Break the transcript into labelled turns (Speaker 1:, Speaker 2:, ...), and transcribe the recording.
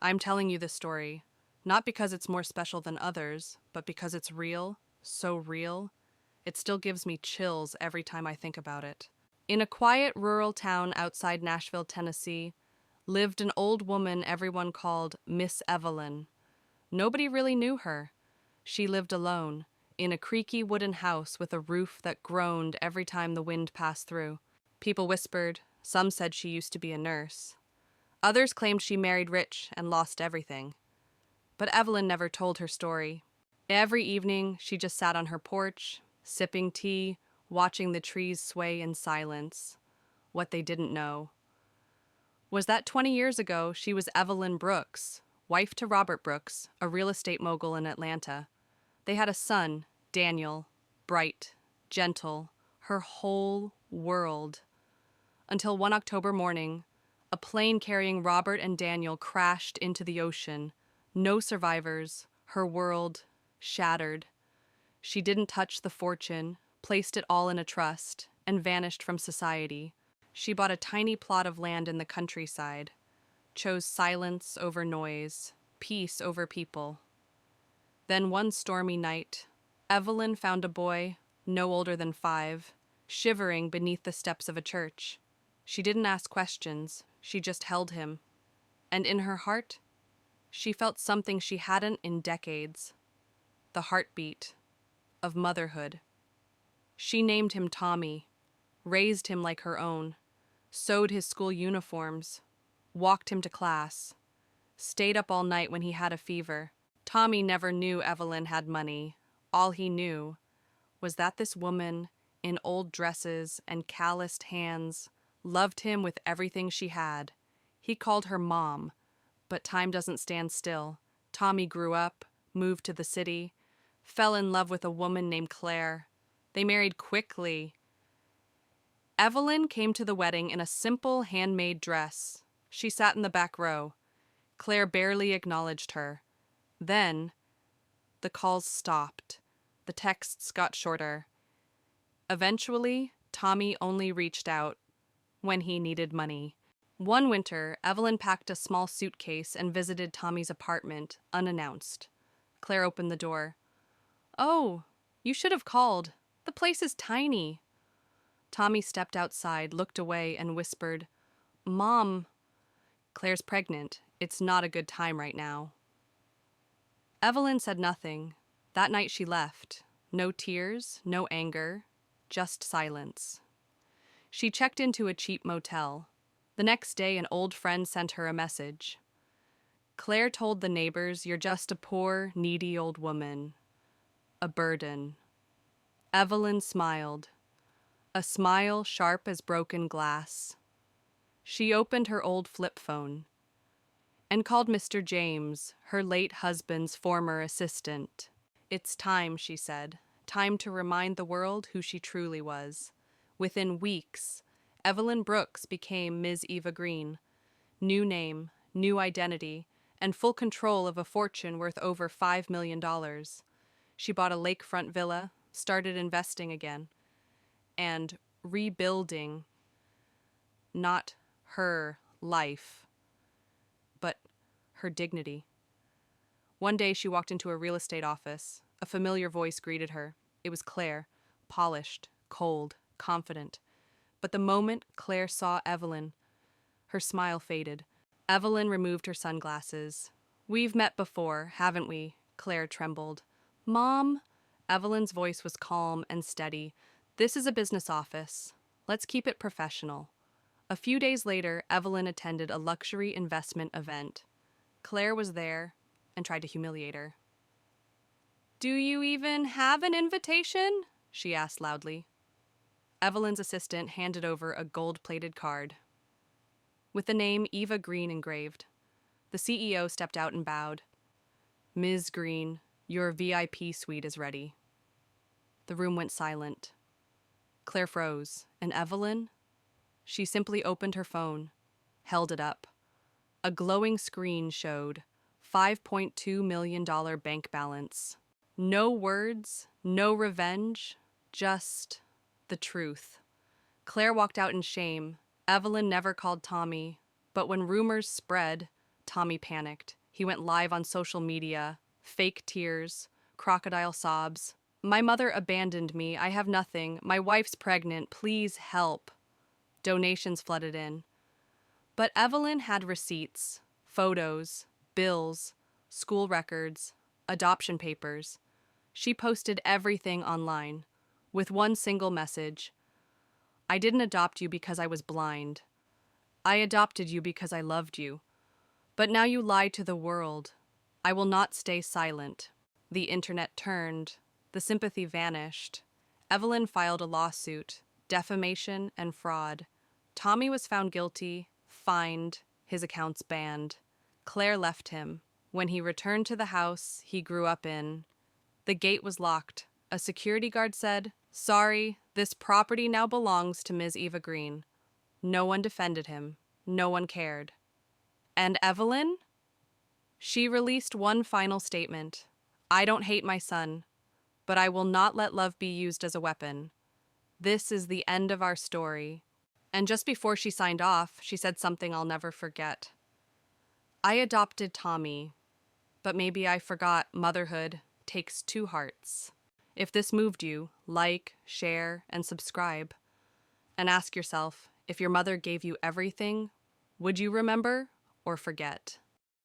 Speaker 1: I'm telling you this story, not because it's more special than others, but because it's real, so real, it still gives me chills every time I think about it. In a quiet rural town outside Nashville, Tennessee, lived an old woman everyone called Miss Evelyn. Nobody really knew her. She lived alone, in a creaky wooden house with a roof that groaned every time the wind passed through. People whispered, some said she used to be a nurse. Others claimed she married rich and lost everything. But Evelyn never told her story. Every evening, she just sat on her porch, sipping tea, watching the trees sway in silence. What they didn't know was that 20 years ago, she was Evelyn Brooks, wife to Robert Brooks, a real estate mogul in Atlanta. They had a son, Daniel, bright, gentle, her whole world. Until one October morning, a plane carrying Robert and Daniel crashed into the ocean. No survivors, her world shattered. She didn't touch the fortune, placed it all in a trust, and vanished from society. She bought a tiny plot of land in the countryside, chose silence over noise, peace over people. Then one stormy night, Evelyn found a boy, no older than 5, shivering beneath the steps of a church. She didn't ask questions, she just held him. And in her heart, she felt something she hadn't in decades. The heartbeat of motherhood. She named him Tommy, raised him like her own, sewed his school uniforms, walked him to class, stayed up all night when he had a fever. Tommy never knew Evelyn had money. All he knew was that this woman, in old dresses and calloused hands, loved him with everything she had. He called her Mom, but time doesn't stand still. Tommy grew up, moved to the city, fell in love with a woman named Claire. They married quickly. Evelyn came to the wedding in a simple handmade dress. She sat in the back row. Claire barely acknowledged her. Then, the calls stopped. The texts got shorter. Eventually, Tommy only reached out when he needed money. One winter, Evelyn packed a small suitcase and visited Tommy's apartment, unannounced. Claire opened the door. "Oh, you should have called. The place is tiny." Tommy stepped outside, looked away, and whispered, "Mom, Claire's pregnant. It's not a good time right now." Evelyn said nothing. That night she left. No tears, no anger, just silence. She checked into a cheap motel. The next day, an old friend sent her a message. "Claire told the neighbors you're just a poor, needy old woman. A burden." Evelyn smiled. A smile sharp as broken glass. She opened her old flip phone and called Mr. James, her late husband's former assistant. "It's time," she said. "Time to remind the world who she truly was." Within weeks, Evelyn Brooks became Ms. Eva Green. New name, new identity, and full control of a fortune worth over $5 million. She bought a lakefront villa, started investing again, and rebuilding not her life, but her dignity. One day she walked into a real estate office. A familiar voice greeted her. It was Claire, polished, cold, confident. But the moment Claire saw Evelyn, her smile faded. Evelyn removed her sunglasses. "We've met before, haven't we?" Claire trembled. "Mom?" Evelyn's voice was calm and steady. "This is a business office. Let's keep it professional." A few days later, Evelyn attended a luxury investment event. Claire was there and tried to humiliate her. "Do you even have an invitation?" she asked loudly. Evelyn's assistant handed over a gold-plated card with the name Eva Green engraved. The CEO stepped out and bowed. "Ms. Green, your VIP suite is ready." The room went silent. Claire froze, and Evelyn? She simply opened her phone, held it up. A glowing screen showed $5.2 million bank balance. No words, no revenge, just the truth. Claire walked out in shame. Evelyn never called Tommy, but when rumors spread, Tommy panicked. He went live on social media. Fake tears, crocodile sobs. My mother abandoned me. I have nothing. My wife's pregnant. Please help. Donations flooded in. But Evelyn had receipts, photos, bills, school records, adoption papers. She posted everything online, with one single message. I didn't adopt you because I was blind. I adopted you because I loved you. But now you lie to the world. I will not stay silent. The internet turned. The sympathy vanished. Evelyn filed a lawsuit, defamation and fraud. Tommy was found guilty, fined, his accounts banned. Claire left him. When he returned to the house he grew up in, the gate was locked. A security guard said, "Sorry, this property now belongs to Ms. Eva Green." No one defended him. No one cared. And Evelyn? She released one final statement. I don't hate my son, but I will not let love be used as a weapon. This is the end of our story. And just before she signed off, she said something I'll never forget. I adopted Tommy, but maybe I forgot motherhood takes two hearts. If this moved you, like, share, and subscribe. And ask yourself, if your mother gave you everything, would you remember or forget?